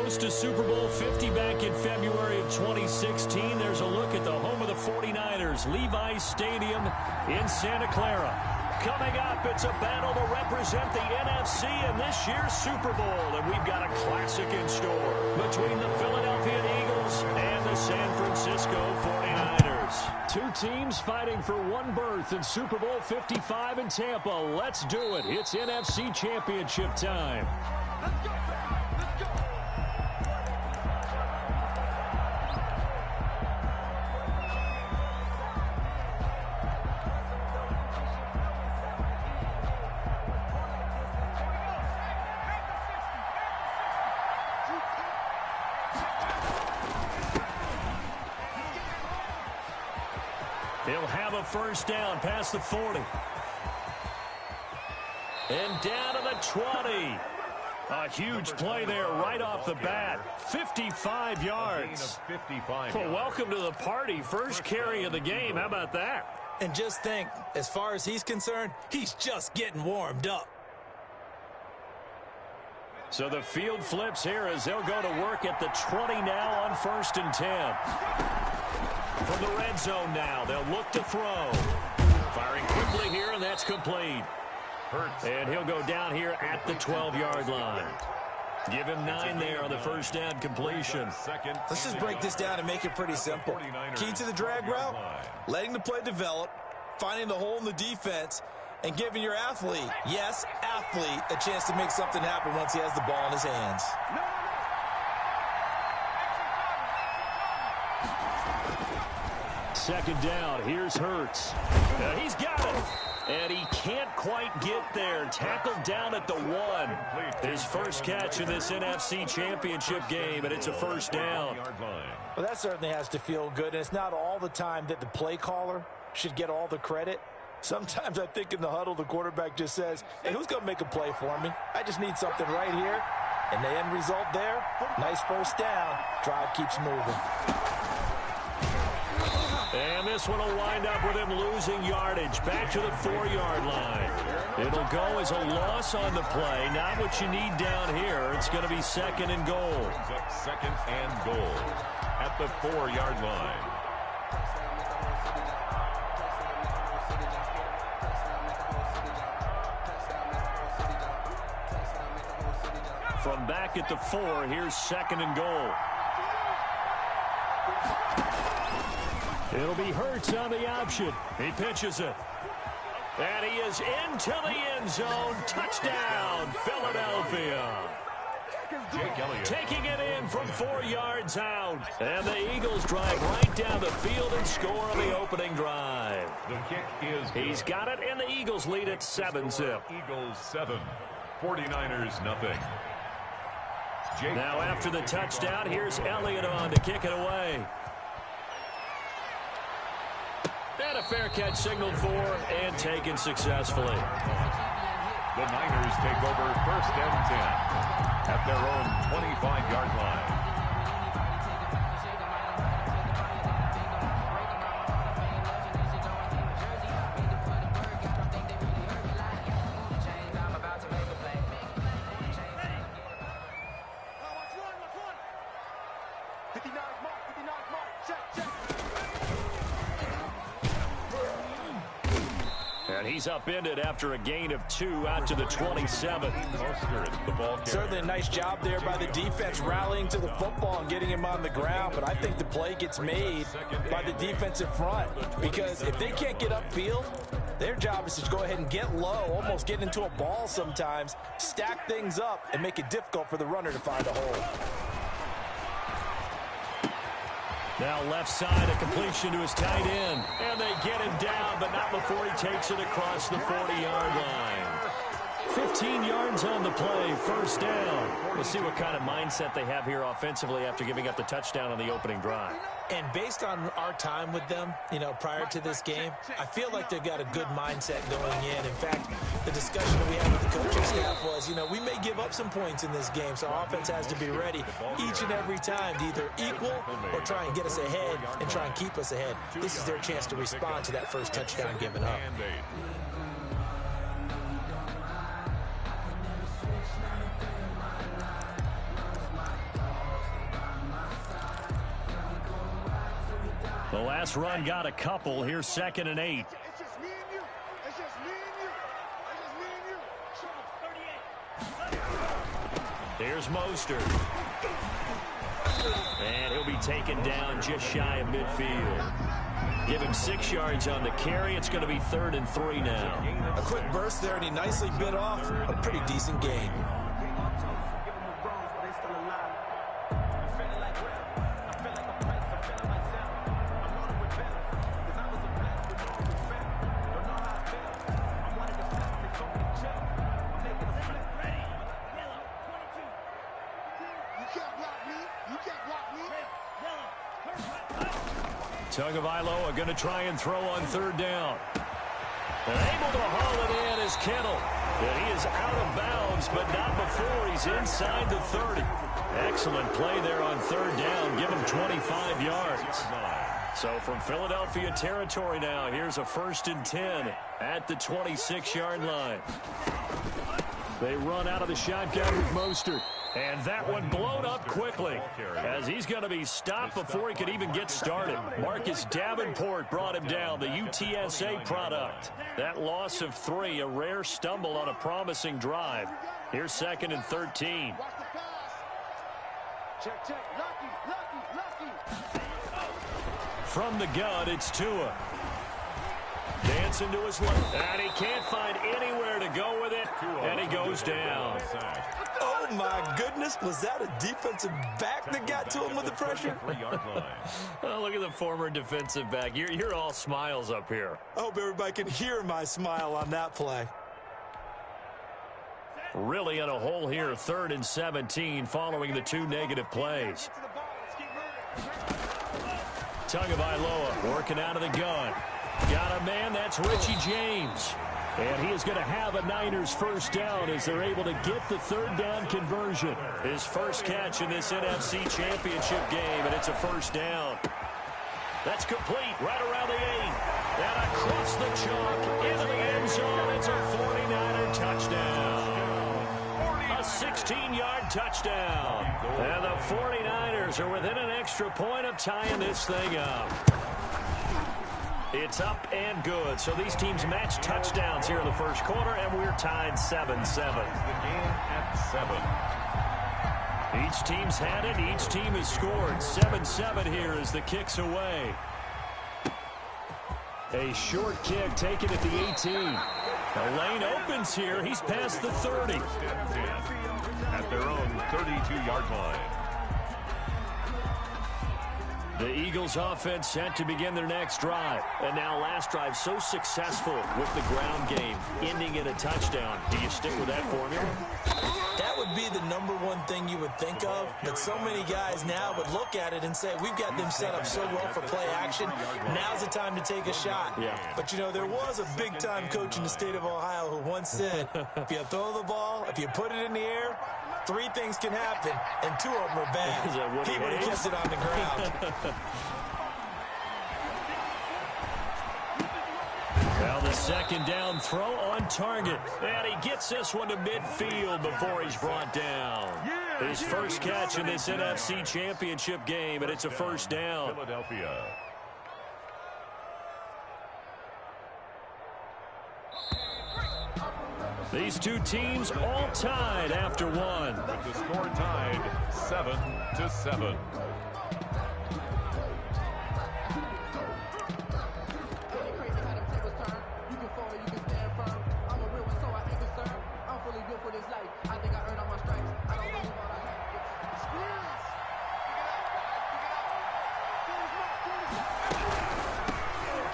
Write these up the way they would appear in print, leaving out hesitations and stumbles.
host to Super Bowl 50 back in February of 2016. There's a look at the home of the 49ers, Levi's Stadium in Santa Clara. Coming up, it's a battle to represent the NFC in this year's Super Bowl. And we've got a classic in store between the Philadelphia Eagles and the San Francisco 49ers. Two teams fighting for one berth in Super Bowl 55 in Tampa. Let's do it. It's NFC Championship time. Let's go. He'll have a first down past the 40. And down to the 20. A huge play there right off the bat. 55 yards. Well, welcome to the party. First carry of the game. How about that? And just think, as far as he's concerned, he's just getting warmed up. So the field flips here as they'll go to work at the 20 now on 1st and 10. From the red zone now, they'll look to throw. Firing quickly here, and that's complete. And he'll go down here at the 12-yard line. Give him 9 there on the first down completion. Let's just break this down and make it pretty simple. Key to the drag route, letting the play develop, finding the hole in the defense, and giving your athlete, yes, athlete, a chance to make something happen once he has the ball in his hands. Second down, here's Hurts. He's got it. And he can't quite get there. Tackled down at the 1. His first catch in this NFC Championship game, and it's a first down. Well, that certainly has to feel good, and it's not all the time that the play caller should get all the credit. Sometimes I think in the huddle, the quarterback just says, hey, who's going to make a play for me? I just need something right here. And the end result there, nice first down. Drive keeps moving. And this one will wind up with him losing yardage back to the 4-yard line. It'll go as a loss on the play. Not what you need down here. It's going to be 2nd and goal. Second and goal at the 4-yard line. From back at the 4, here's 2nd and goal. It'll be Hurts on the option. He pitches it. And he is into the end zone. Touchdown, Philadelphia. Jake Elliott taking it in from 4 yards out. And the Eagles drive right down the field and score on the opening drive. The kick is good. He's got it, and the Eagles lead at 7-zip. Eagles 7, 49ers nothing. Now after the touchdown, here's Elliott on to kick it away. And a fair catch signaled for and taken successfully. The Niners take over 1st and 10 at their own 25-yard line. He's upended after a gain of 2 out to the 27. Certainly a nice job there by the defense rallying to the football and getting him on the ground, but I think the play gets made by the defensive front because if they can't get upfield, their job is to go ahead and get low, almost get into a ball sometimes, stack things up, and make it difficult for the runner to find a hole. Now left side, a completion to his tight end. And they get him down, but not before he takes it across the 40-yard line. 15 yards on the play, first down. We'll see what kind of mindset they have here offensively after giving up the touchdown on the opening drive. And based on our time with them, prior to this game, I feel like they've got a good mindset going in. In fact, the discussion that we had with the coaching staff was, we may give up some points in this game, so our offense has to be ready each and every time to either equal or try and get us ahead and try and keep us ahead. This is their chance to respond to that first touchdown given up. The last run got a couple. Here's 2nd and 8. It's just me and you. It's just me and you. It's just me and you. Here's Mostert. And he'll be taken down just shy of midfield. Give him 6 yards on the carry. It's going to be 3rd and 3 now. A quick burst there, and he nicely bit off a pretty decent gain. Tagovailoa going to try and throw on 3rd down. And able to haul it in is Kittle. And he is out of bounds, but not before he's inside the 30. Excellent play there on 3rd down. Give him 25 yards. So from Philadelphia territory now, here's a 1st and 10 at the 26-yard line. They run out of the shotgun with Mostert. And that one blown up quickly as he's going to be stopped before he could even get started. Marcus Davenport brought him down, the UTSA product. That loss of 3, a rare stumble on a promising drive. Here's 2nd and 13. Check, check. Lucky. From the gun, it's Tua. Dancing to his left, and he can't find anywhere to go with it, and he goes down. Oh, my goodness. Was that a defensive back that got to him with the pressure? Oh, look at the former defensive back. You're all smiles up here. I hope everybody can hear my smile on that play. Really in a hole here, 3rd and 17 following the 2 negative plays. Tagovailoa working out of the gun. Got a man, that's Richie James. And he is going to have a Niners 1st down as they're able to get the 3rd down conversion. His first catch in this NFC Championship game, and it's a 1st down. That's complete right around the 8. And across the chalk into the end zone. It's a 49er touchdown. A 16-yard touchdown. And the 49ers are within an extra point of tying this thing up. It's up and good. So these teams match touchdowns here in the first quarter, and we're tied 7-7. The game at 7. Each team's had it. Each team has scored. 7-7 here as the kick's away. A short kick taken at the 18. The lane opens here. He's past the 30. At their own 32-yard line. The Eagles offense set to begin their next drive. And now last drive so successful with the ground game, ending in a touchdown. Do you stick with that formula? That would be the #1 thing you would think of, but so many guys now would look at it and say, we've got them set up so well for play action. Now's the time to take a shot. Yeah. But, you know, there was a big-time coach in the state of Ohio who once said, if you throw the ball, if you put it in the air, 3 things can happen, and 2 of them are bad. He would have kept it on the ground. Well, the 2nd down throw on target. And he gets this one to midfield before he's brought down. His first catch in this NFC Championship game, and it's a 1st down. Philadelphia. These 2 teams all tied after 1. With the score tied 7-7.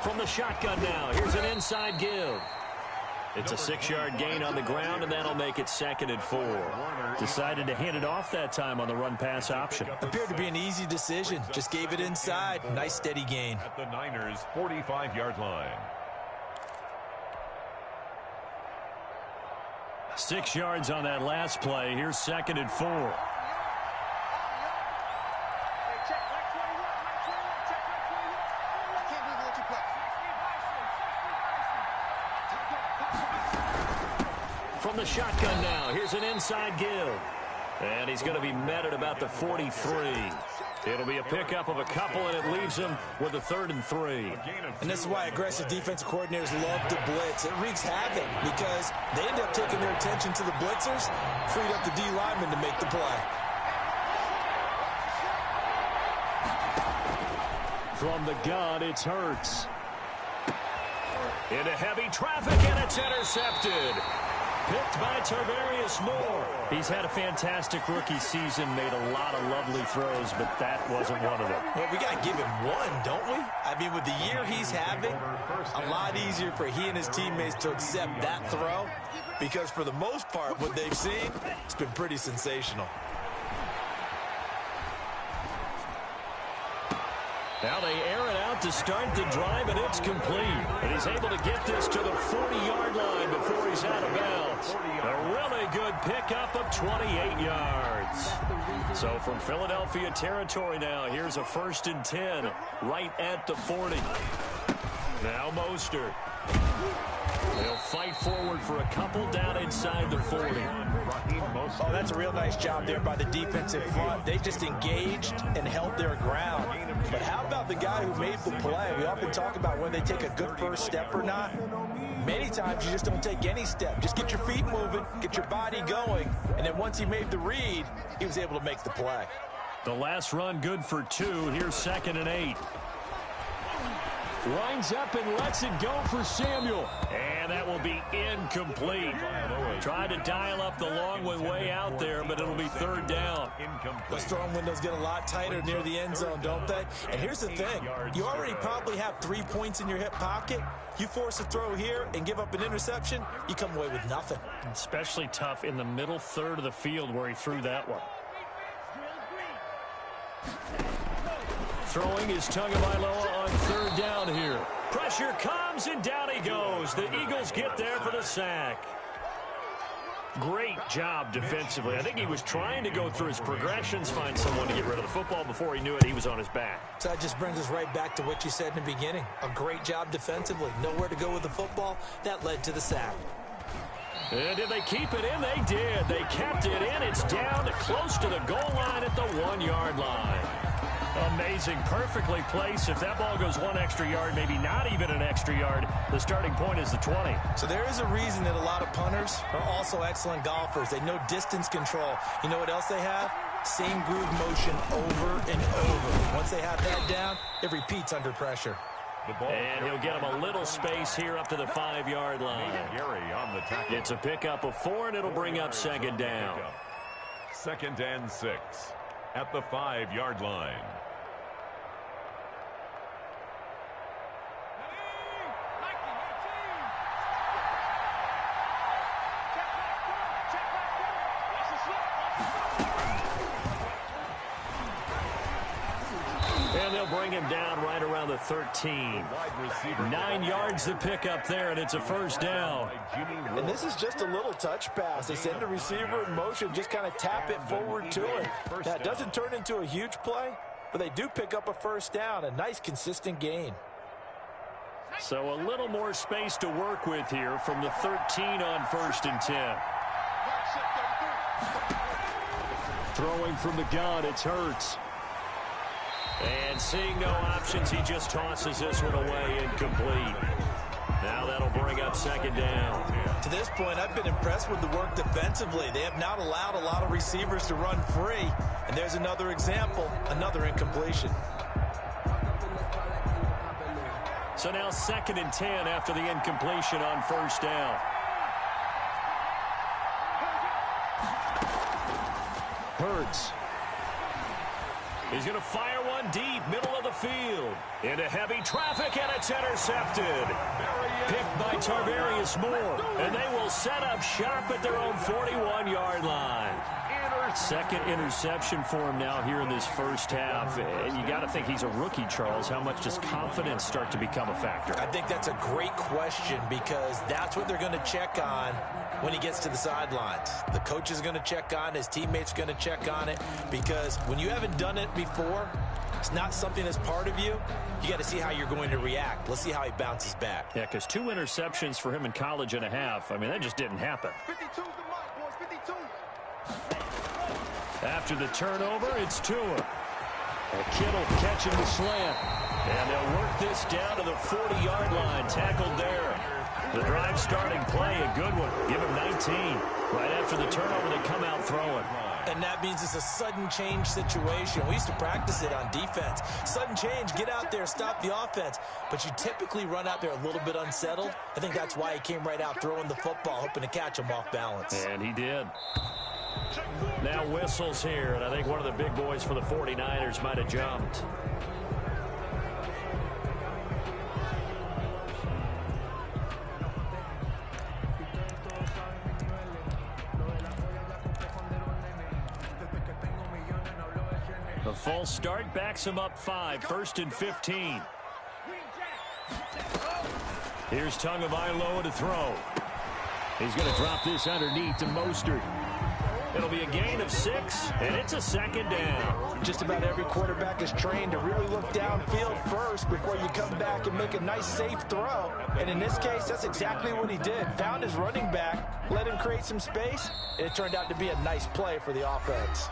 From the shotgun now, here's an inside give. It's a 6-yard gain on the ground, and that'll make it 2nd and 4. Decided to hand it off that time on the run-pass option. Appeared to be an easy decision. Just gave it inside. Nice, steady gain. At the Niners' 45-yard line. 6 yards on that last play. Here's 2nd and 4. From the shotgun now, here's an inside give. And he's going to be met at about the 43. It'll be a pickup of a couple, and it leaves them with a 3rd and 3. And this is why aggressive defensive coordinators love to blitz. It wreaks havoc because they end up taking their attention to the blitzers, freed up the D lineman to make the play. From the gun, it's Hurts. Into heavy traffic, and it's intercepted. Picked by Tarvarius Moore. He's had a fantastic rookie season, made a lot of lovely throws, but that wasn't one of them. Well, we got to give him one, don't we? I mean, with the year he's having, a lot easier for he and his teammates to accept that throw because for the most part, what they've seen, it's been pretty sensational. Now they air it out to start the drive, and it's complete. And he's able to get this to the 40-yard line before he's out of bounds. A really good pickup of 28 yards. So from Philadelphia territory now, here's a 1st and 10 right at the 40. Now Mostert. They'll fight forward for a couple down inside the 40. Oh, that's a real nice job there by the defensive front. They just engaged and held their ground. But how about the guy who made the play? We often talk about when they take a good first step or not. Many times you just don't take any step. Just get your feet moving, get your body going, and then once he made the read, he was able to make the play. The last run good for 2. Here's 2nd and 8. Lines up and lets it go for Samuel. And that will be incomplete. Tried to dial up the long one way out there, but it'll be 3rd down. Those throwing windows get a lot tighter near the end zone, don't they? And here's the thing. You already probably have 3 points in your hip pocket. You force a throw here and give up an interception, you come away with nothing. Especially tough in the middle third of the field where he threw that one. Throwing is Tagovailoa on 3rd down here. Pressure comes, and down he goes. The Eagles get there for the sack. Great job defensively. I think he was trying to go through his progressions, find someone to get rid of the football. Before he knew it, he was on his back. So that just brings us right back to what you said in the beginning. A great job defensively. Nowhere to go with the football. That led to the sack. And did they keep it in? They did. They kept it in. It's down to close to the goal line at the 1-yard line. Amazing. Perfectly placed. If that ball goes 1 extra yard, maybe not even an extra yard, the starting point is the 20. So there is a reason that a lot of punters are also excellent golfers. They know distance control. You know what else they have? Same groove motion over and over. Once they have that down, it repeats under pressure. And he'll get him a little space here up to the 5-yard line. It's a pickup of 4, and it'll bring up 2nd down. 2nd and 6 at the 5-yard line. And they'll bring him down right around the 13. 9 yards to pick up there, and it's a 1st down. And this is just a little touch pass. They send the receiver in motion, just kind of tap it forward to it. Now, it doesn't turn into a huge play, but they do pick up a 1st down, a nice, consistent gain. So a little more space to work with here from the 13 on 1st and 10. Throwing from the gun, it's Hurts. And seeing no options, he just tosses this one away, incomplete. Now that'll bring up 2nd down. To this point, I've been impressed with the work defensively. They have not allowed a lot of receivers to run free. And there's another example, another incompletion. So now 2nd and 10 after the incompletion on 1st down. Hurts. He's going to fire one deep, middle of the field. Into heavy traffic, and it's intercepted. Picked by Tarvarius Moore. And they will set up shop at their own 41-yard line. 2nd interception for him now here in this 1st half. And you got to think he's a rookie, Charles. How much does confidence start to become a factor? I think that's a great question because that's what they're going to check on when he gets to the sidelines. The coach is going to check on, his teammates are going to check on it because when you haven't done it before, it's not something that's part of you. You got to see how you're going to react. Let's see how he bounces back. Yeah, because 2 interceptions for him in college and a half. I mean, that just didn't happen. 52's the mark, boys, 52. After the turnover, it's Tua. And Kittle catching the slant. And they'll work this down to the 40-yard line. Tackled there. The drive starting play, a good one. Give him 19. Right after the turnover, they come out throwing. And that means it's a sudden change situation. We used to practice it on defense. Sudden change, get out there, stop the offense. But you typically run out there a little bit unsettled. I think that's why he came right out throwing the football, hoping to catch him off balance. And he did. Now whistles here, and I think one of the big boys for the 49ers might have jumped. The false start backs him up 5, 1st and 15. Here's Tagovailoa to throw. He's going to drop this underneath to Mostert. It'll be a gain of 6, and it's a 2nd down. Just about every quarterback is trained to really look downfield first before you come back and make a nice, safe throw. And in this case, that's exactly what he did. Found his running back, let him create some space, and it turned out to be a nice play for the offense.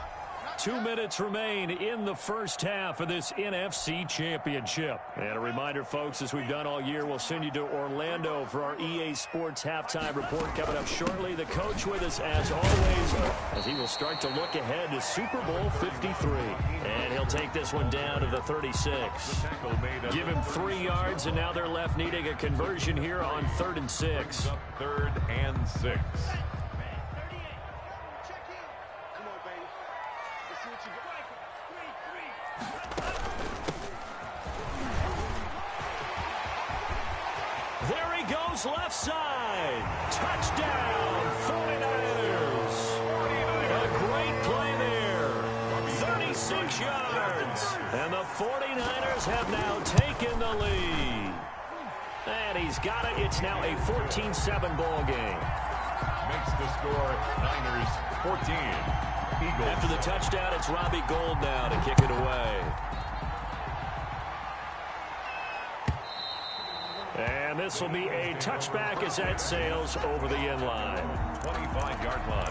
2 minutes remain in the first half of this NFC Championship. And a reminder, folks, as we've done all year, we'll send you to Orlando for our EA Sports Halftime Report coming up shortly. The coach with us, as always, as he will start to look ahead to Super Bowl 53. And he'll take this one down to the 36. Give him 3 yards, and now they're left needing a conversion here on 3rd and 6. 3rd and 6. There he goes, left side. Touchdown, 49ers. A great play there. 36 yards. And the 49ers have now taken the lead. And he's got it. It's now a 14-7 ball game. Makes the score Niners 14. Eagles. After the touchdown, it's Robbie Gould now to kick it away. And this will be a touchback as that sails over the end line. 25-yard line.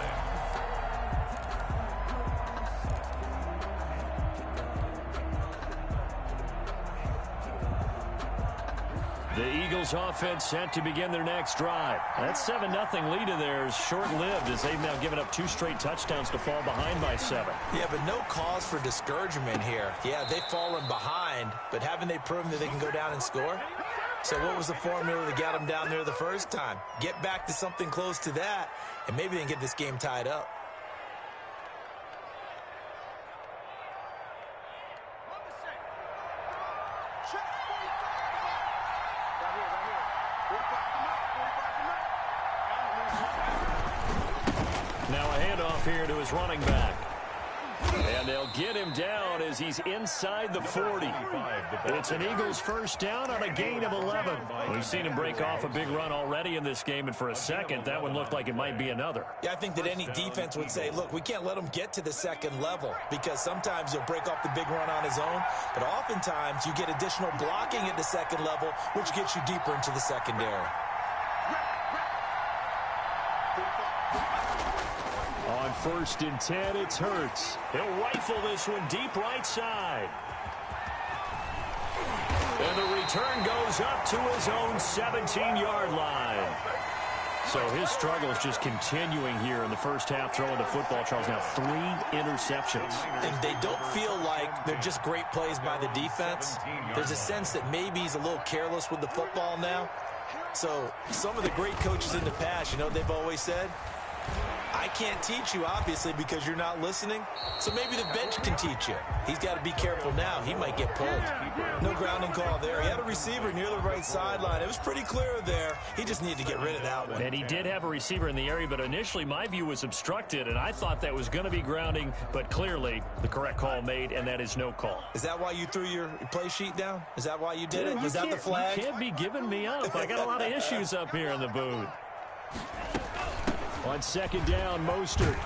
The Eagles offense set to begin their next drive. That 7-0 lead of theirs short-lived as they've now given up 2 straight touchdowns to fall behind by 7. Yeah, but no cause for discouragement here. Yeah, they've fallen behind, but haven't they proven that they can go down and score? So what was the formula that got them down there the first time? Get back to something close to that, and maybe they can get this game tied up. Now a handoff here to his running back. And they'll get him down as he's inside the 40. It's an Eagles first down on a gain of 11. We've seen him break off a big run already in this game, and for a second, that one looked like it might be another. Yeah, I think that any defense would say, look, we can't let him get to the second level because sometimes he'll break off the big run on his own, but oftentimes you get additional blocking at the second level, which gets you deeper into the secondary. On 1st and 10, it's Hurts. He'll rifle this one deep right side. And the return goes up to his own 17-yard line. So his struggle is just continuing here in the first half, throwing the football. Charles, now 3 interceptions. And they don't feel like they're just great plays by the defense. There's a sense that maybe he's a little careless with the football now. So some of the great coaches in the past, you know, they've always said, I can't teach you, obviously, because you're not listening. So maybe the bench can teach you. He's got to be careful now. He might get pulled. No grounding call there. He had a receiver near the right sideline. It was pretty clear there. He just needed to get rid of that one. And he did have a receiver in the area, but initially my view was obstructed, and I thought that was going to be grounding, but clearly the correct call made, and that is no call. Is that why you threw your play sheet down? Is that why you did it? Was that the flag? You can't be giving me up. I got a lot of issues up here in the booth. On 2nd down, Mostert.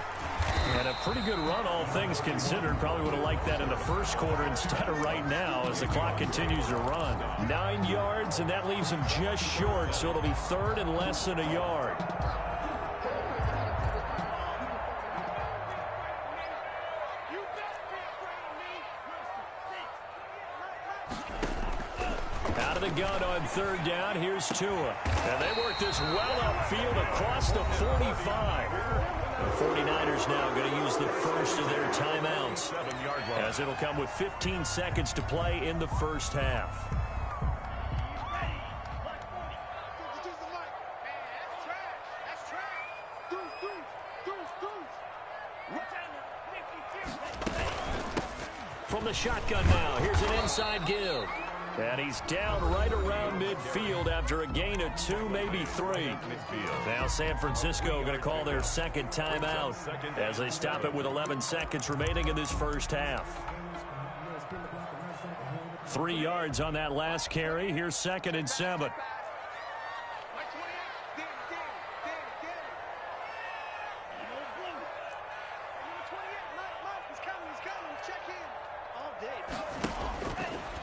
And a pretty good run, all things considered. Probably would have liked that in the first quarter instead of right now as the clock continues to run. 9 yards, and that leaves him just short, so it'll be 3rd and less than a yard. Out of the gun on third down, here's Tua. And they work this well upfield across the 45. The 49ers now going to use the first of their timeouts, as it'll come with 15 seconds to play in the first half. From the shotgun now, here's an inside give. And he's down right around midfield after a gain of 2, maybe 3. Now San Francisco going to call their second timeout as they stop it with 11 seconds remaining in this first half. 3 yards on that last carry. Here's 2nd and 7.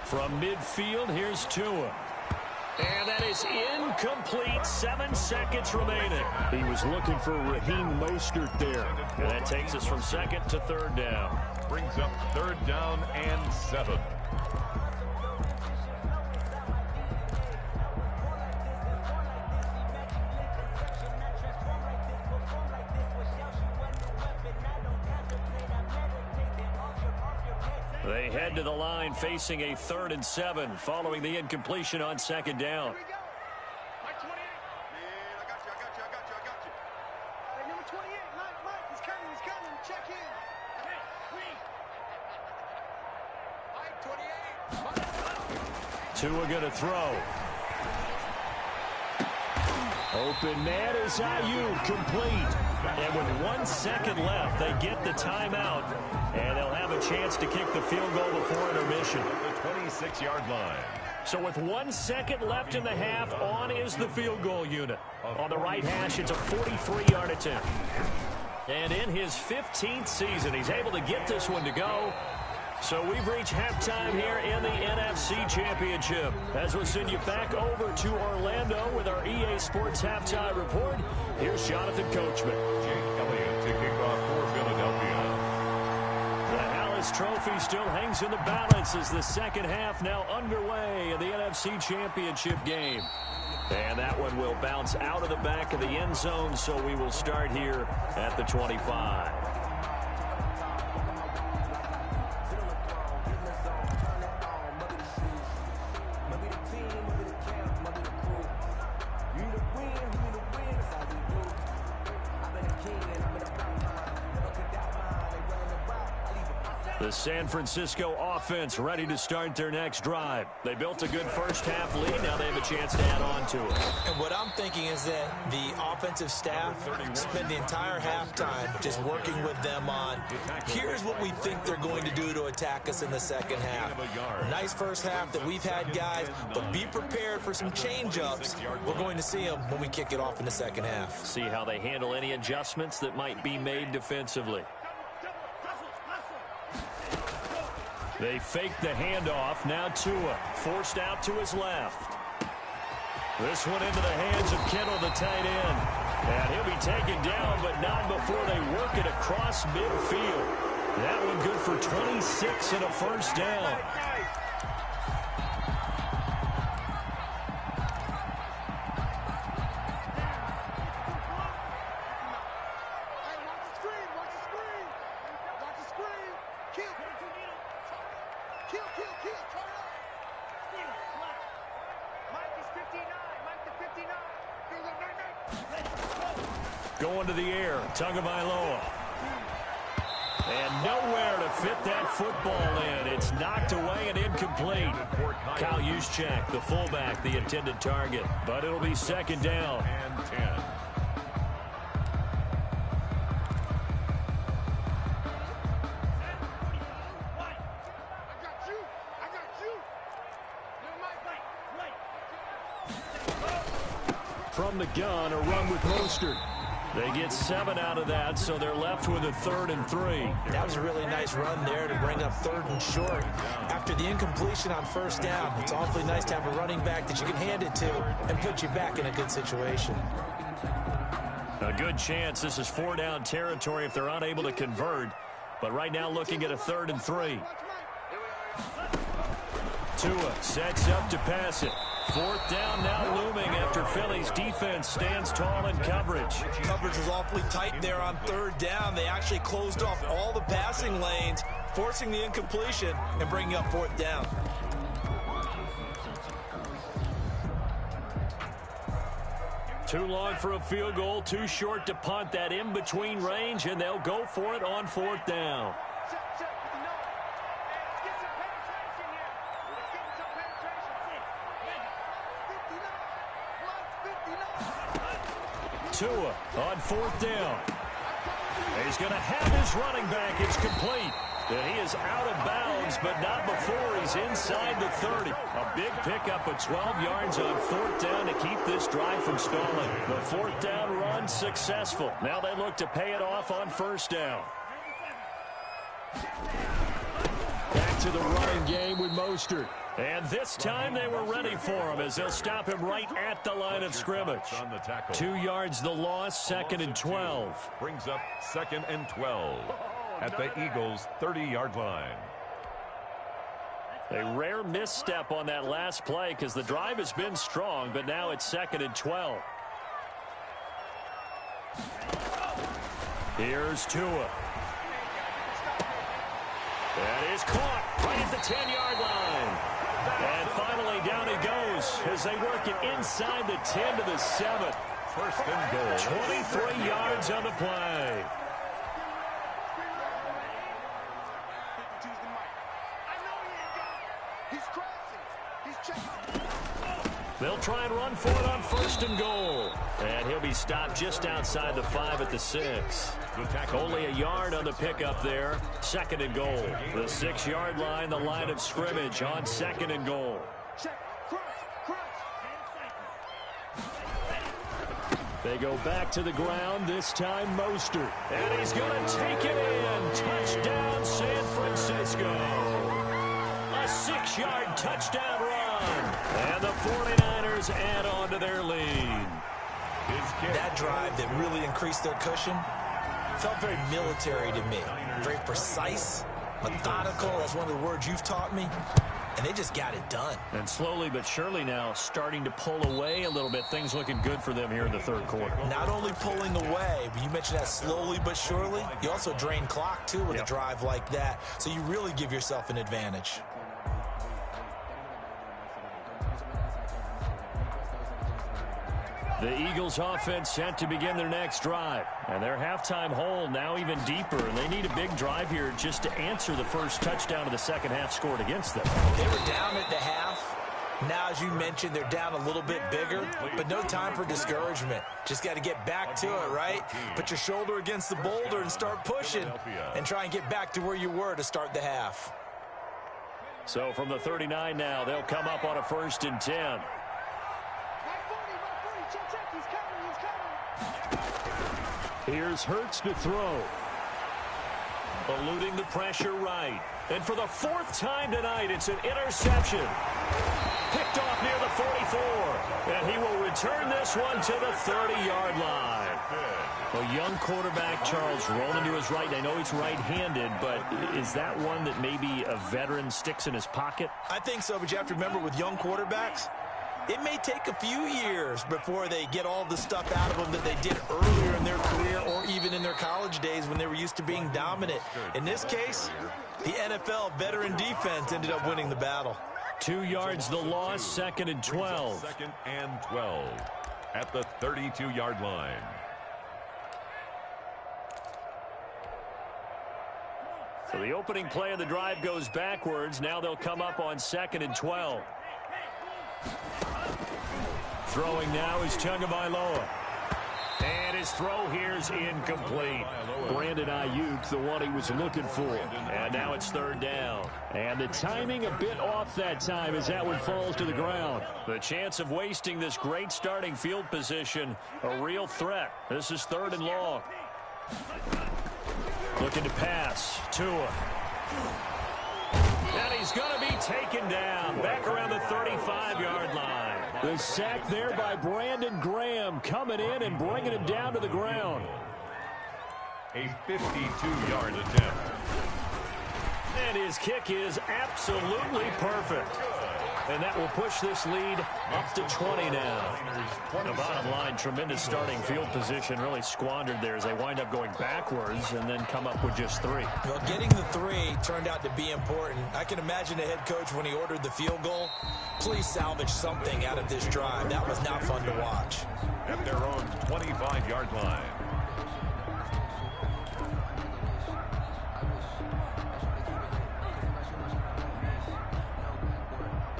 From midfield, here's Tua. And that is incomplete. 7 seconds remaining. He was looking for Raheem Mostert there. And that takes us from 2nd to 3rd down. Brings up 3rd down and 7. They head to the line facing a 3rd and 7 following the incompletion on 2nd down. Tua going to throw. Open man is Ayuk, complete. And with 1 second left, they get the timeout. And they'll have a chance to kick the field goal before intermission. The 26-yard line. So with 1 second left in the half, on is the field goal unit. On the right hash, it's a 43-yard attempt. And in his 15th season, he's able to get this one to go. So we've reached halftime here in the NFC Championship. As we'll send you back over to Orlando with our EA Sports Halftime Report, here's Jonathan Coachman. Jake Elliott to kick off for Philadelphia. The Hallis Trophy still hangs in the balance as the second half now underway in the NFC Championship game. And that one will bounce out of the back of the end zone, so we will start here at the 25. The San Francisco offense ready to start their next drive. They built a good first half lead. Now they have a chance to add on to it. And what I'm thinking is that the offensive staff spend the entire halftime just working with them on, here's what we think they're going to do to attack us in the second half. Nice first half that we've had, guys, but be prepared for some change-ups. We're going to see them when we kick it off in the second half. See how they handle any adjustments that might be made defensively. They fake the handoff. Now Tua forced out to his left. This one into the hands of Kittle, the tight end. And he'll be taken down, but not before they work it across midfield. That one good for 26 and a first down. Going to the air, Tagovailoa. And nowhere to fit that football in. It's knocked away and incomplete. Kyle Juszczyk, the fullback, the intended target. But it'll be second down. And 10. From the gun, a run with Mostert. They get 7 out of that, so they're left with a 3rd and 3. That was a really nice run there to bring up 3rd and short. After the incompletion on first down, it's awfully nice to have a running back that you can hand it to and put you back in a good situation. A good chance this is 4-down territory if they're unable to convert. But right now looking at a 3rd and 3. Tua sets up to pass it. Fourth down now looming after Philly's defense stands tall in coverage. Coverage was awfully tight there on third down. They actually closed off all the passing lanes, forcing the incompletion and bringing up fourth down. Too long for a field goal, too short to punt. That in-between range, and they'll go for it on fourth down. Tua on fourth down. He's going to have his running back. It's complete. And he is out of bounds, but not before he's inside the 30. A big pickup of 12 yards on fourth down to keep this drive from stalling. The fourth down run successful. Now they look to pay it off on first down. Back to the running game with Mostert. And this time they were ready for him as they'll stop him right at the line of scrimmage. 2 yards the loss, 2nd and 12. Brings up 2nd and 12 at the Eagles' 30-yard line. A rare misstep on that last play because the drive has been strong, but now it's 2nd and 12. Here's Tua. That is caught right at the 10-yard line. And finally down he goes as they work it inside the 10 to the 7. First and goal. 23 yards on the play. They'll try and run for it on first and goal. And he'll be stopped just outside the 5 at the 6. Only a yard on the pickup there. 2nd and goal. The 6-yard line, the line of scrimmage on 2nd and goal. They go back to the ground, this time Mostert. And he's going to take it in. Touchdown, San Francisco. A 6-yard touchdown run. And the 49ers add on to their lead. That drive that really increased their cushion felt very military to me. Very precise, methodical. That's one of the words you've taught me. And they just got it done. And slowly but surely now starting to pull away a little bit. Things looking good for them here in the third quarter. Not only pulling away, but you mentioned that slowly but surely. You also drain clock, too, with a drive like that. So you really give yourself an advantage. The Eagles offense set to begin their next drive. And their halftime hole now even deeper. And they need a big drive here just to answer the first touchdown of the second half scored against them. They were down at the half. Now, as you mentioned, they're down a little bit bigger, but no time for discouragement. Just got to get back to it, right? Put your shoulder against the boulder and start pushing and try and get back to where you were to start the half. So from the 39 now, they'll come up on a 1st and 10. Here's Hurts to throw. Eluding the pressure right. And for the 4th time tonight, it's an interception. Picked off near the 44. And he will return this one to the 30-yard line. A young quarterback, Charles, rolling to his right. I know he's right-handed, but is that one that maybe a veteran sticks in his pocket? I think so, but you have to remember with young quarterbacks, it may take a few years before they get all the stuff out of them that they did earlier in their career or even in their college days when they were used to being dominant. In this case, the NFL veteran defense ended up winning the battle. 2 yards the loss, 2nd and 12. 2nd and 12 at the 32-yard line. So the opening play of the drive goes backwards. Now they'll come up on 2nd and 12. Throwing now is Tagovailoa. And his throw here is incomplete. Brandon Ayuk, the one he was looking for. And now it's 3rd down. And the timing a bit off that time as that one falls to the ground. The chance of wasting this great starting field position, a real threat. This is 3rd and long. Looking to pass. Tua. And he's going to be taken down back around the 35-yard line. The sack there by Brandon Graham coming in and bringing him down to the ground. A 52-yard attempt. And his kick is absolutely perfect. And that will push this lead up to 20 now. The bottom line, tremendous starting field position, really squandered there as they wind up going backwards and then come up with just 3. Well, getting the 3 turned out to be important. I can imagine the head coach when he ordered the field goal. Please salvage something out of this drive. That was not fun to watch. At their own 25-yard line.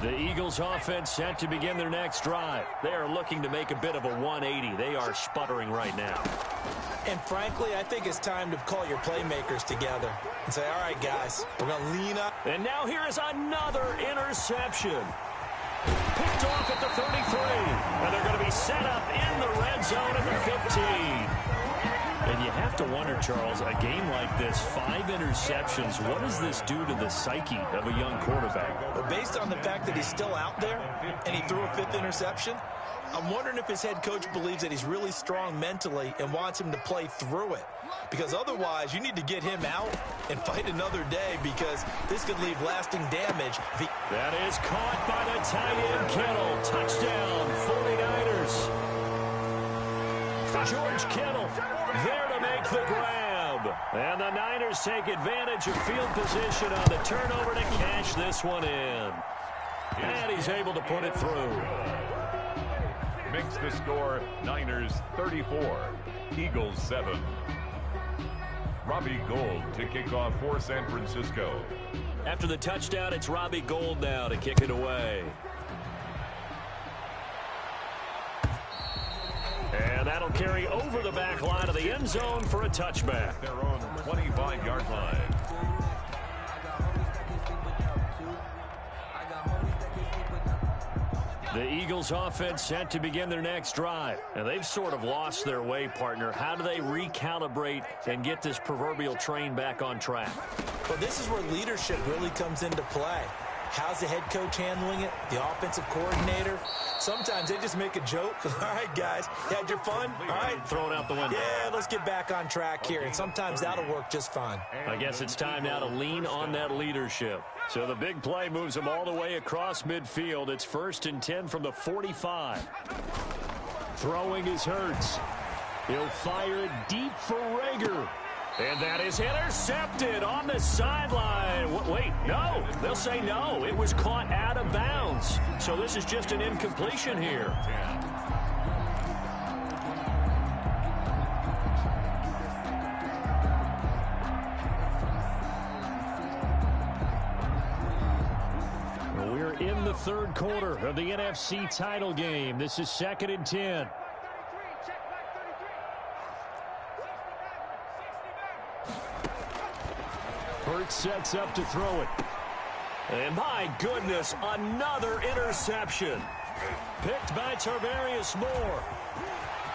The Eagles offense set to begin their next drive. They are looking to make a bit of a 180. They are sputtering right now. And frankly, I think it's time to call your playmakers together and say, all right, guys, we're going to lean up. And now here is another interception. Picked off at the 33. And they're going to be set up in the red zone at the 15. And you have to wonder, Charles, a game like this, 5 interceptions, what does this do to the psyche of a young quarterback? But based on the fact that he's still out there and he threw a 5th interception, I'm wondering if his head coach believes that he's really strong mentally and wants him to play through it. Because otherwise, you need to get him out and fight another day because this could leave lasting damage. That is caught by the tight end, Kittle. Touchdown, 49ers. George Kittle there to make the grab. And the Niners take advantage of field position on the turnover to cash this one in. And he's able to put it through. Makes the score Niners 34, Eagles 7. Robbie Gould to kick off for San Francisco. After the touchdown, it's Robbie Gould now to kick it away. And that'll carry over the back line of the end zone for a touchback. Their own 25-yard line. The Eagles offense set to begin their next drive. And they've sort of lost their way, partner. How do they recalibrate and get this proverbial train back on track? Well, this is where leadership really comes into play. How's the head coach handling it? The offensive coordinator? Sometimes they just make a joke. All right, guys, you had your fun? All right. Throw it out the window. Yeah, let's get back on track here. And sometimes that'll work just fine. I guess it's time now to lean on that leadership. So the big play moves them all the way across midfield. It's 1st and 10 from the 45. Throwing is Hurts. He'll fire it deep for Rager. And that is intercepted on the sideline. Wait, no. They'll say no. It was caught out of bounds. So this is just an incompletion here. We're in the 3rd quarter of the NFC title game. This is 2nd and 10. Hurts sets up to throw it. And my goodness, another interception. Picked by Tarvarius Moore.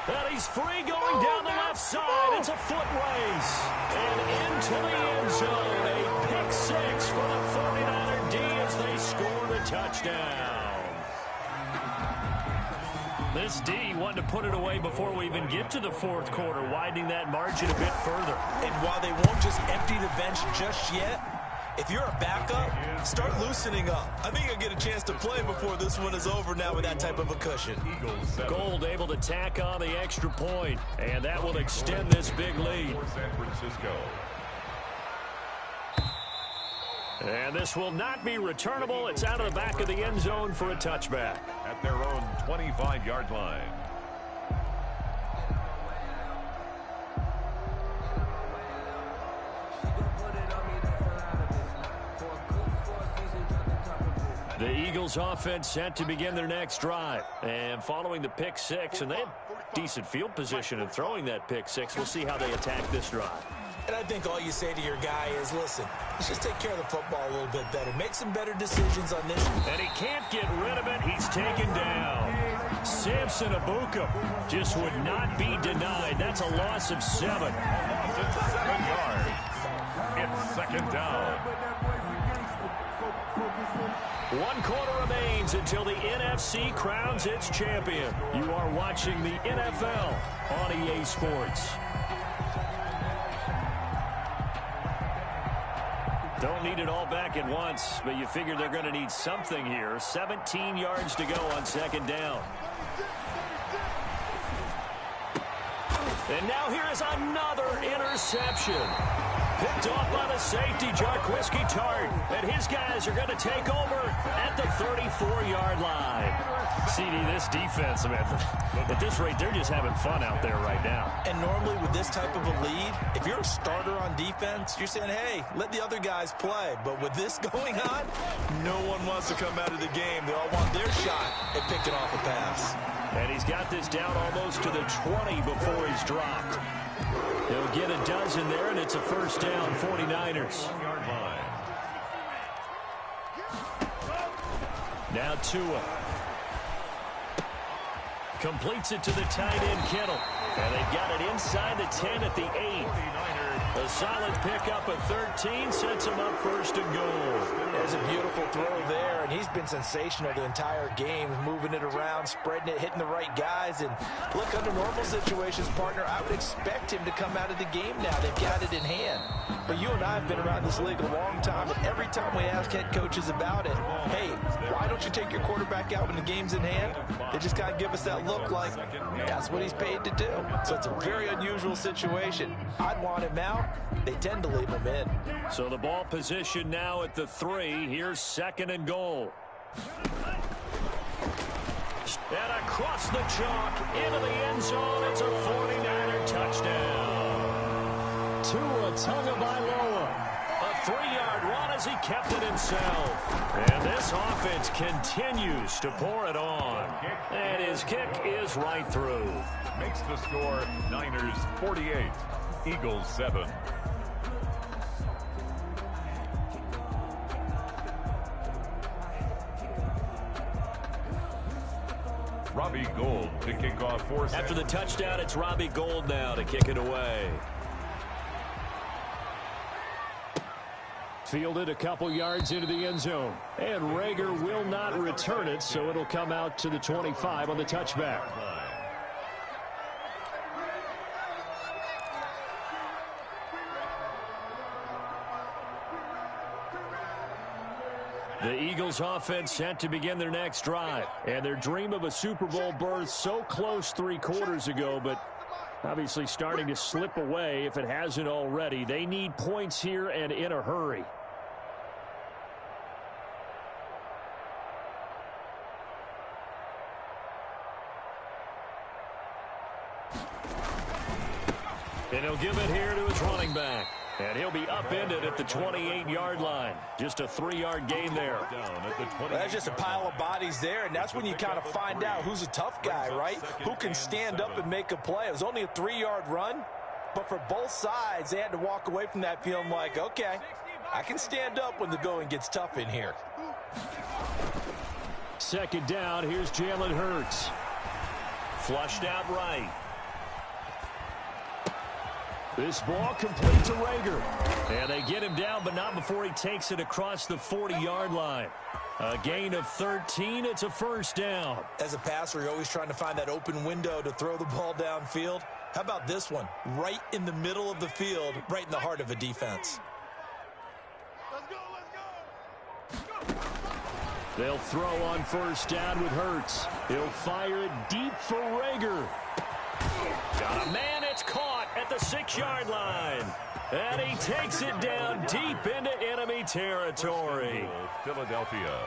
And he's free going down the left side. It's a foot race. And into the end zone. A pick 6 for the 49er D as they scored a touchdown. This D wanted to put it away before we even get to the 4th quarter, widening that margin a bit further. And while they won't just empty the bench just yet, if you're a backup, start loosening up. I think you'll get a chance to play before this one is over now with that type of a cushion. Gould able to tack on the extra point, and that will extend this big lead. San Francisco. And this will not be returnable. It's out of the back of the end zone for a touchback. At their own 25-yard line. The Eagles offense set to begin their next drive. And following the pick 6, and they had decent field position in throwing that pick 6. We'll see how they attack this drive. And I think all you say to your guy is, listen, let's just take care of the football a little bit better. Make some better decisions on this. And he can't get rid of it. He's taken down. Samson Abuka just would not be denied. That's a loss of 7. Loss of 7 yards. It's 2nd down. 1 quarter remains until the NFC crowns its champion. You are watching the NFL on EA Sports. Don't need it all back at once, but you figure they're going to need something here. 17 yards to go on second down. And now here is another interception. Picked off by the safety, Jarquiski Tart. And his guys are going to take over at the 34-yard line. CD, this defense, man, at this rate, they're just having fun out there right now. And normally with this type of a lead, if you're a starter on defense, you're saying, hey, let the other guys play. But with this going on, no one wants to come out of the game. They all want their shot at picking off a pass. And he's got this down almost to the 20 before he's dropped. He'll get a dozen there, and it's a first down, 49ers. Now Tua. Completes it to the tight end, Kittle. And they've got it inside the 10 at the 8. A solid pickup of 13 sets him up first and goal. There's a beautiful throw there, and he's been sensational the entire game, moving it around, spreading it, hitting the right guys. And look, under normal situations, partner, I would expect him to come out of the game now. They've got it in hand. But you and I have been around this league a long time, and every time we ask head coaches about it, hey, why don't you take your quarterback out when the game's in hand? They just kind of give us that look like that's what he's paid to do. So it's a very unusual situation. I'd want him out. They tend to leave him in. So the ball position now at the 3. Here's second and goal. And across the chalk into the end zone. It's a 49er touchdown. Tua Tagovailoa. A 3-yard run as he kept it himself. And this offense continues to pour it on. And his kick is right through. Makes the score Niners 48, Eagles 7. Robbie Gould to kick off for After the touchdown, it's Robbie Gould now to kick it away. Fielded a couple yards into the end zone. And Reagor will not return it, so it'll come out to the 25 on the touchback. The Eagles offense set to begin their next drive. And their dream of a Super Bowl berth so close 3 quarters ago, but obviously starting to slip away if it hasn't already. They need points here and in a hurry. And he'll give it here to his running back. And he'll be upended at the 28-yard line. Just a 3-yard gain there. That's just a pile of bodies there, and that's when you kind of find out who's a tough guy, right? Who can stand up and make a play. It was only a 3-yard run, but for both sides, they had to walk away from that feeling like, okay, I can stand up when the going gets tough in here. Second down, here's Jalen Hurts. Flushed out right. This ball complete to Reagor. And they get him down, but not before he takes it across the 40-yard line. A gain of 13. It's a first down. As a passer, you're always trying to find that open window to throw the ball downfield. How about this one? Right in the middle of the field, right in the heart of a defense. Let's go. They'll throw on first down with Hurts. He'll fire it deep for Reagor. Got a man, it's caught at the 6-yard line. And he takes it down deep into enemy territory. Philadelphia.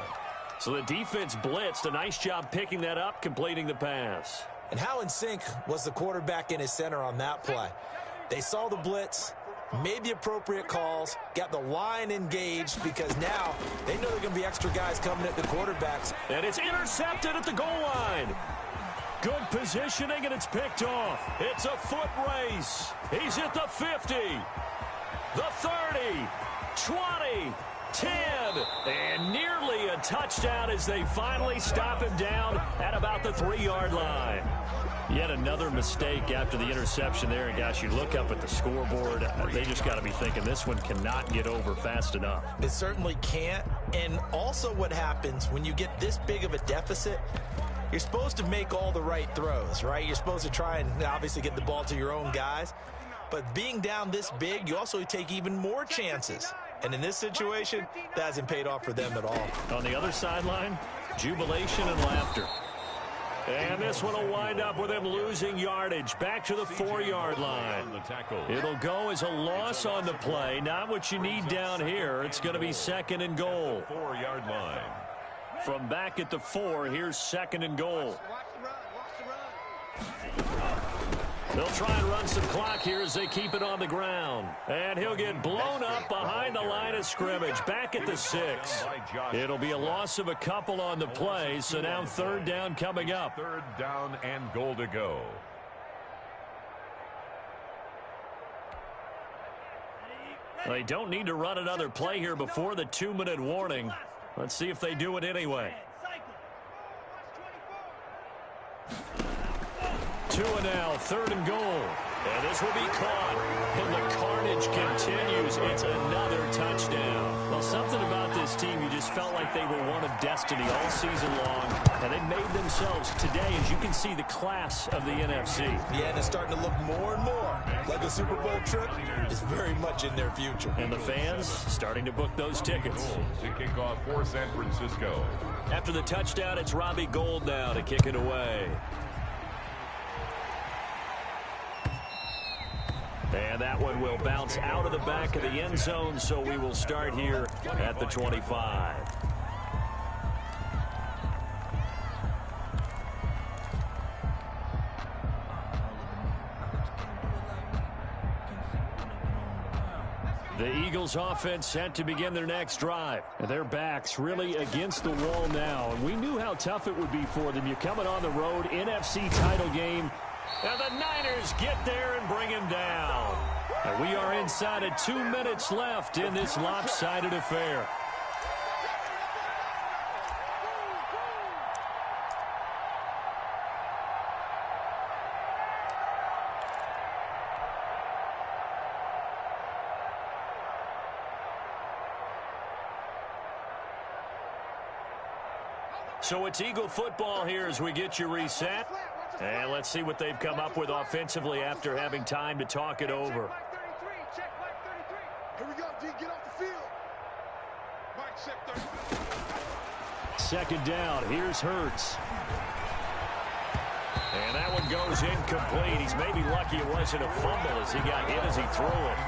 So the defense blitzed. A nice job picking that up, completing the pass. And how in sync was the quarterback and his center on that play? They saw the blitz, made the appropriate calls, got the line engaged because now they know there are going to be extra guys coming at the quarterbacks. And it's intercepted at the goal line. Good positioning, and it's picked off. It's a foot race. He's at the 50, the 30, 20, 10, and nearly a touchdown as they finally stop him down at about the 3-yard line. Yet another mistake after the interception there. And, gosh, you look up at the scoreboard. They just got to be thinking this one cannot get over fast enough. It certainly can't. And also what happens when you get this big of a deficit, you're supposed to make all the right throws, right? You're supposed to try and obviously get the ball to your own guys. But being down this big, you also take even more chances. And in this situation, that hasn't paid off for them at all. On the other sideline, jubilation and laughter. And this one will wind up with him losing yardage back to the 4-yard line. It'll go as a loss on the play. Not what you need down here. It's going to be 2nd and goal. 4-yard line. From back at the 4, here's 2nd and goal. They'll try and run some clock here as they keep it on the ground. And he'll get blown up behind the line of scrimmage, back at the 6. It'll be a loss of a couple on the play, so now 3rd down coming up. 3rd down and goal to go. They don't need to run another play here before the 2-minute warning. Let's see if they do it anyway. 2 and now, 3rd and goal. And this will be caught. And the carnage continues. It's another touchdown. Well, something about this team, you just felt like they were one of destiny all season long. And they made themselves today, as you can see, the class of the NFC. Yeah, and it's starting to look more and more like a Super Bowl trip is very much in their future. And the fans starting to book those tickets. To kick off for San Francisco. After the touchdown, it's Robbie Gould now to kick it away. And that one will bounce out of the back of the end zone, so we will start here at the 25. The Eagles offense set to begin their next drive. And their backs really against the wall now. And we knew how tough it would be for them. You're coming on the road, NFC title game. And the Niners get there and bring him down. And we are inside of 2 minutes left in this lopsided affair. So it's Eagle football here as we get you reset. And let's see what they've come up with offensively after having time to talk it over. Check Mike 33. Here we go, D. Get off the field. Mike, check 33. 2nd down. Here's Hurts. And that one goes incomplete. He's maybe lucky it wasn't a fumble as he got hit as he threw it.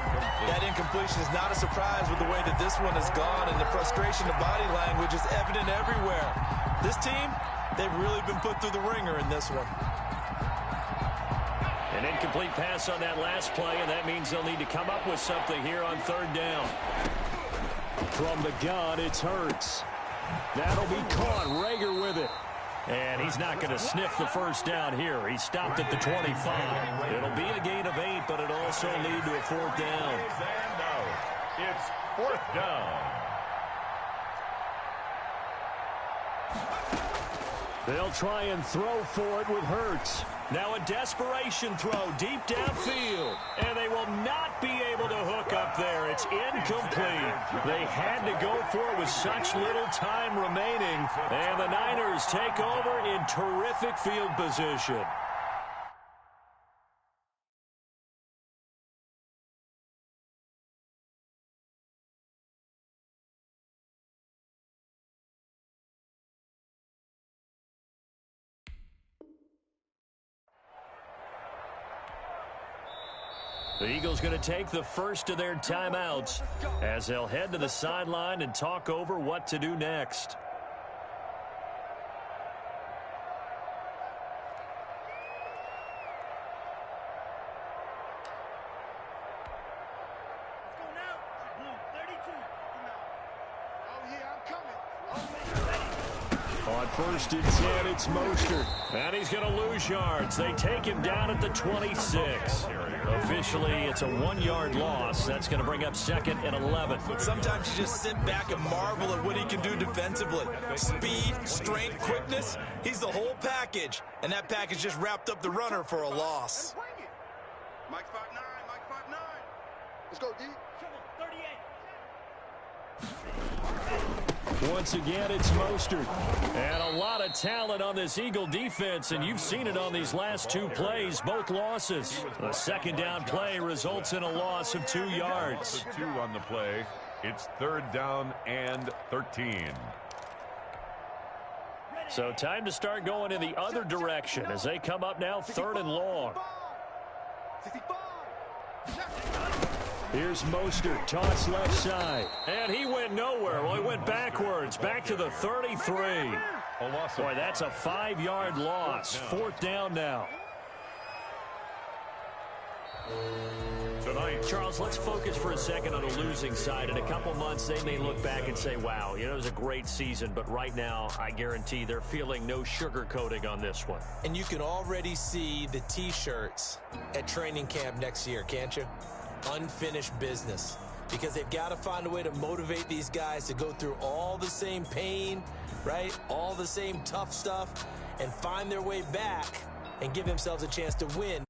That incompletion is not a surprise with the way that this one has gone, and the frustration of body language is evident everywhere. This team, they've really been put through the ringer in this one. An incomplete pass on that last play, and that means they'll need to come up with something here on 3rd down. From the gun, it's Hurts. That'll be caught. Rager with it. And he's not going to sniff the 1st down here. He stopped at the 25. It'll be a gain of 8, but it'll also lead to a 4th down. And now it's 4th down. They'll try and throw for it with Hurts. Now a desperation throw deep downfield. And they will not be able to hook up there. It's incomplete. They had to go for it with such little time remaining. And the Niners take over in terrific field position. The Eagles going to take the first of their timeouts as they'll head to the sideline and talk over what to do next. On 1st and 10, it's Mostert. And he's going to lose yards. They take him down at the 26. Officially, it's a 1-yard loss. That's going to bring up 2nd and 11. Sometimes you just sit back and marvel at what he can do defensively. Speed, strength, quickness. He's the whole package. And that package just wrapped up the runner for a loss. Mike 5'9", Mike 5'9". Let's go, D. 38. Once again, it's Mostert. And a lot of talent on this Eagle defense, and you've seen it on these last 2 plays, both losses. The 2nd down play results in a loss of 2 yards. 2 on the play. It's 3rd down and 13. So time to start going in the other direction as they come up now 3rd and long. Here's Mostert, toss left side. And he went nowhere. Well, he went backwards, back to the 33. Boy, that's a 5-yard loss. 4th down now. Tonight, Charles, let's focus for a second on the losing side. In a couple months, they may look back and say, wow, it was a great season. But right now, I guarantee they're feeling no sugarcoating on this one. And you can already see the T-shirts at training camp next year, can't you? Unfinished business. Because they've got to find a way to motivate these guys to go through all the same pain, right? All the same tough stuff, and find their way back and give themselves a chance to win.